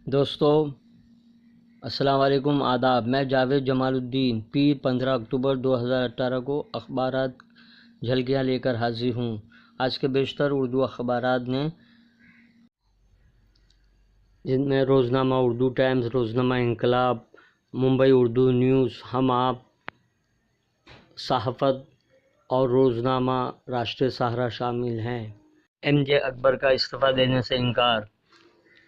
دوستو السلام علیکم، آداب۔ میں جاوید جمال الدین پیر 15 اکتوبر 2018 کو اخبارات جھلکیاں لے کر حاضر ہوں۔ آج کے بیشتر اردو اخبارات نے جن میں روزنامہ اردو ٹائمز، روزنامہ انقلاب، ممبئی اردو نیوز، ہم آپ، صحافت اور روزنامہ راشٹریہ سہارا شامل ہیں۔ ایم جے اکبر کا استعفیٰ دینے سے انکار،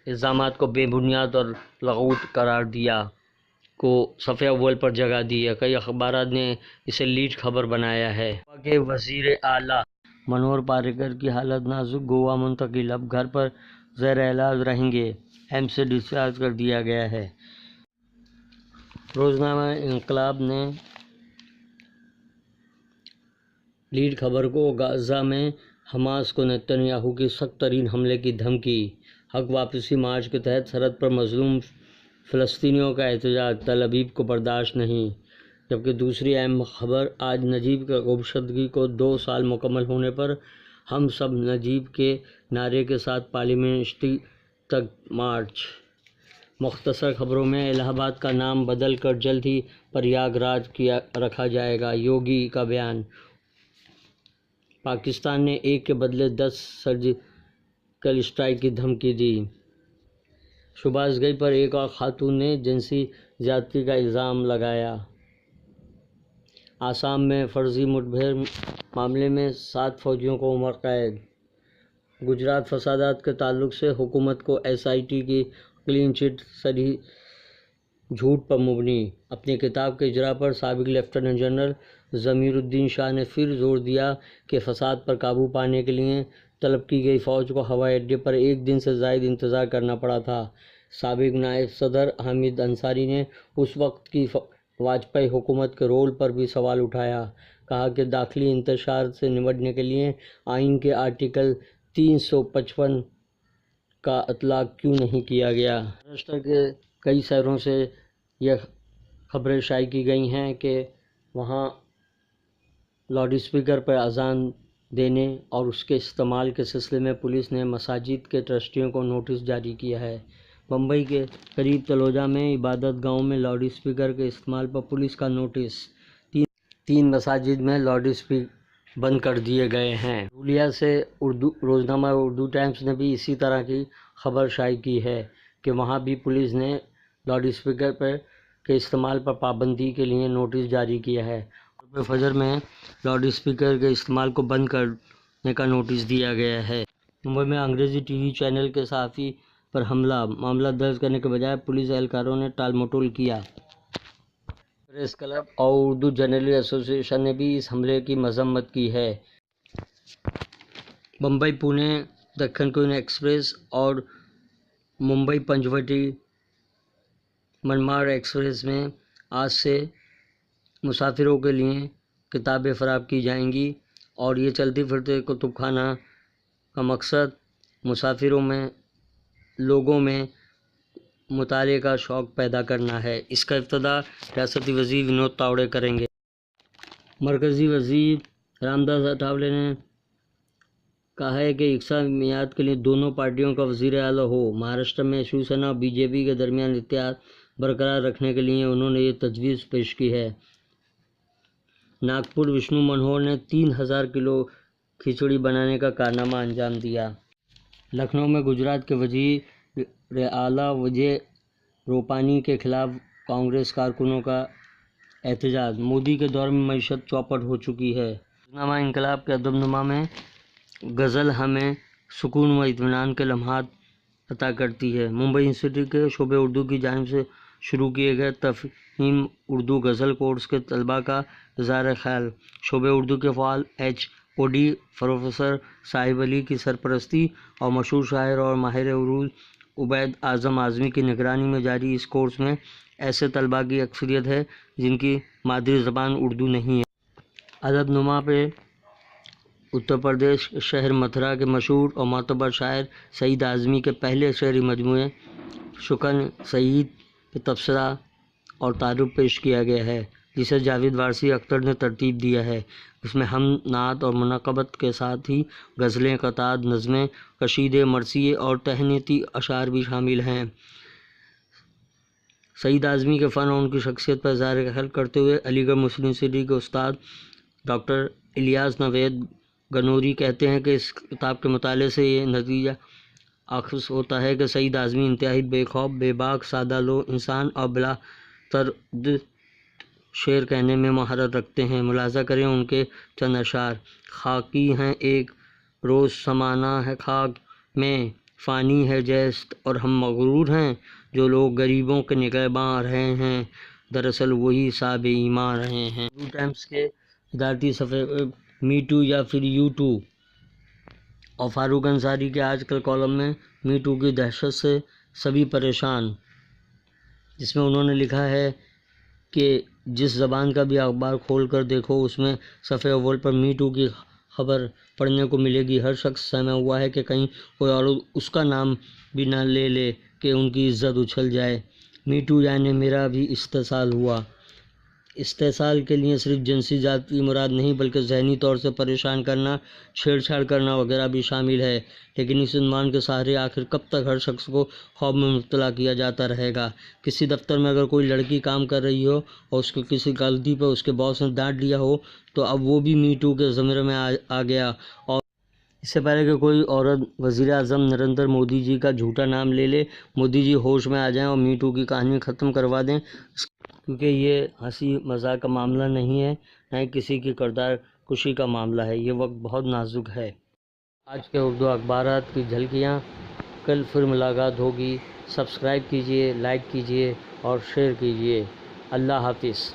الزامات کو بے بنیاد اور لغوٹ قرار دیا کو صفحہ اول پر جگہ دی ہے۔ کئی اخبارات نے اسے لیڈ خبر بنایا ہے۔ گوا کے وزیر اعلیٰ منوہر پاریکر کی حالت نازک، گوا منتقل، اب گھر پر زیر علاج رہیں گے، ایمس سے ڈسچارج کر دیا گیا ہے۔ روزنامہ انقلاب نے لیڈ خبر کو غزہ میں حماس کو نیتن یاہو کی سخت ترین حملے کی دھمکی، حق واپسی مارچ کے تحت سرحد پر مظلوم فلسطینیوں کا احتجاج، تل ابیب کو برداشت نہیں۔ جبکہ دوسری اہم خبر، آج نجیب کی گمشدگی کو 2 سال مکمل ہونے پر ہم سب نجیب کے نعرے کے ساتھ پارلیمنٹ تک مارچ۔ مختصر خبروں میں، الہ آباد کا نام بدل کر جلد ہی پریاگ راج رکھا جائے گا، یوگی کا بیان۔ پاکستان نے 1 کے بدلے 10 سرجیکل اسٹرائیک کی دھمکی دی۔ شہباز گئی پر ایک اور خاتون نے جنسی زیادتی کا الزام لگایا۔ آسام میں فرضی مڈبھیڑ معاملے میں 7 فوجیوں کو عمر قید۔ گجرات فسادات کے تعلق سے حکومت کو ایس آئی ٹی کی کلین چٹ صریح جھوٹ پر مبنی۔ اپنی کتاب کے اجرا پر سابق لیفٹیننٹ جنرل ضمیر الدین شاہ نے پھر زور دیا کہ فساد پر قابو پانے کے لیے طلب کی گئی فوج کو ہوائی اڈے پر 1 دن سے زائد انتظار کرنا پڑا تھا۔ سابق نائب صدر حامد انصاری نے اس وقت کی واجپئی حکومت کے رول پر بھی سوال اٹھایا، کہا کہ داخلی انتشار سے نمٹنے کے لیے آئین کے آرٹیکل 355 کا اطلاق کیوں نہیں کیا گیا۔ مہاراشٹر کے کئی شہروں سے یہ خبریں شائع کی گئی ہیں کہ وہاں لاؤڈ اسپیکر پر اذان دینے اور اس کے استعمال کے سلسلے میں پولیس نے مساجد کے ٹرسٹیوں کو نوٹس جاری کیا ہے۔ بمبئی کے قریب تلوجہ میں عبادت گاہوں میں لاؤڈ اسپیکر کے استعمال پر پولیس کا نوٹس، 3 مساجد میں لاؤڈ اسپیکر بند کر دیے گئے ہیں۔ دھولیا سے روزنامہ اردو ٹائمز نے بھی اسی طرح کی خبر شائع کی ہے کہ وہاں بھی پولیس نے لاؤڈ اسپیکر کے استعمال پر پابندی کے لیے نوٹس جاری کیا ہے۔ قرب فجر میں لاؤڈ اسپیکر کے استعمال کو بند کرنے کا نوٹس دیا گیا ہے۔ ممبئی میں انگریزی ٹی وی چینل کے صحافی پر حملہ، معاملہ درج کرنے کے بجائے پولیس اہلکاروں نے ٹال مٹول کیا۔ پریس کلب اور اردو جرنلسٹ ایسوسی ایشن نے بھی اس حملے کی مذمت کی ہے۔ بمبئی پونے دکن کوئن ایکسپریس اور ممبئی پنچوٹی منمار ایکسپریس میں آج سے مسافروں کے لیے کتابیں فراہم کی جائیں گی اور یہ چلتے پھرتے کتب خانہ کا مقصد مسافروں میں، لوگوں میں مطالعے کا شوق پیدا کرنا ہے۔ اس کا افتتاح ریاستی وزیر ونود تاوڑے کریں گے۔ مرکزی وزیر رام داس اٹھاولے نے کہا ہے کہ یکساں میعاد کے لیے دونوں پارٹیوں کا وزیر اعلیٰ ہو۔ مہاراشٹر میں شیو سینا اور بی جے پی کے درمیان اتحاد برقرار رکھنے کے لیے انہوں نے یہ تجویز پیش کی ہے۔ ناگپور وشنو منوہر نے 3000 کلو کھچڑی بنانے کا کارنامہ انجام دیا۔ لکھنؤ میں گجرات کے وزیر اعلیٰ وجے روپانی کے خلاف کانگریس کارکنوں کا احتجاج، مودی کے دور میں معیشت چوپٹ ہو چکی ہے۔ روزنامہ انقلاب کے ادب نما میں غزل ہمیں سکون و اطمینان کے لمحات عطا کرتی ہے۔ ممبئی یونیورسٹی کے شعبہ اردو کی جانب سے شروع کیے گئے تفہیم اردو غزل کورس کے طلباء کا اظہار خیال، شعبہ اردو کے فعال ایچ او ڈی پروفیسر صاحب علی کی سرپرستی اور مشہور شاعر اور ماہر عروض عبید اعظم اعظمی کی نگرانی میں جاری اس کورس میں ایسے طلباء کی اکثریت ہے جن کی مادری زبان اردو نہیں ہے۔ ادب نما پہ اتر پردیش کے شہر متھرا کے مشہور اور معتبر شاعر سعید اعظمی کے پہلے شعری مجموعے شکن سعید پہ تبصرہ اور تعارف پیش کیا گیا ہے، جسے جاوید وارثی اختر نے ترتیب دیا ہے۔ اس میں حمد، نعت اور مناقبت کے ساتھ ہی غزلیں، قطعات، نظمیں، قصیدے، مرثیے اور تہنیتی اشعار بھی شامل ہیں۔ سعید اعظمی کے فن اور ان کی شخصیت پر اظہار خیال کرتے ہوئے علی گڑھ مسلم یونیورسٹی کے استاد ڈاکٹر الیاس نوید گنوری کہتے ہیں کہ اس کتاب کے مطالعے سے یہ نتیجہ اخذ ہوتا ہے کہ سعید اعظمی انتہائی بے خوف، بے باک، سادہ لوح انسان اور بلا تردد شعر کہنے میں مہارت رکھتے ہیں۔ ملاحظہ کریں ان کے چند اشعار: خاکی ہیں ایک روز سمانا ہے خاک میں، فانی ہے جست اور ہم مغرور ہیں، جو لوگ غریبوں کے نگہباں رہے ہیں، دراصل وہی صاحب ایمان رہے ہیں۔ ہندو ٹائمز کے ادارتی صفحے می ٹو یا پھر یو ٹو اور فاروق انصاری کے آج کل کالم میں می ٹو کی دہشت سے سبھی پریشان، جس میں انہوں نے لکھا ہے کہ جس زبان کا بھی اخبار کھول کر دیکھو اس میں صفحے اول پر می ٹو کی خبر پڑھنے کو ملے گی۔ ہر شخص سہما ہوا ہے کہ کہیں کوئی اور اس کا نام بھی نہ لے لے کہ ان کی عزت اچھل جائے۔ می ٹو یعنی میرا بھی استحصال ہوا۔ استحصال کے لیے صرف جنسی ذات کی مراد نہیں بلکہ ذہنی طور سے پریشان کرنا، چھیڑ چھاڑ کرنا وغیرہ بھی شامل ہے۔ لیکن اس عنوان کے سہارے آخر کب تک ہر شخص کو خوف میں مبتلا کیا جاتا رہے گا؟ کسی دفتر میں اگر کوئی لڑکی کام کر رہی ہو اور اس کو کسی غلطی پر اس کے باس نے ڈانٹ دیا ہو تو اب وہ بھی می ٹو کے زمرے میں آ گیا، اور اس سے پہلے کہ کوئی عورت وزیر اعظم نریندر مودی جی کا جھوٹا نام لے لے، مودی جی ہوش میں آ جائیں اور می ٹو کی کہانی ختم کروا دیں، کیونکہ یہ ہنسی مذاق کا معاملہ نہیں ہے، نہ ہی کسی کی کردار کشی کا معاملہ ہے۔ یہ وقت بہت نازک ہے۔ آج کے اردو اخبارات کی جھلکیاں، کل پھر ملاقات ہوگی۔ سبسکرائب کیجیے، لائک کیجیے اور شیئر کیجیے۔ اللہ حافظ۔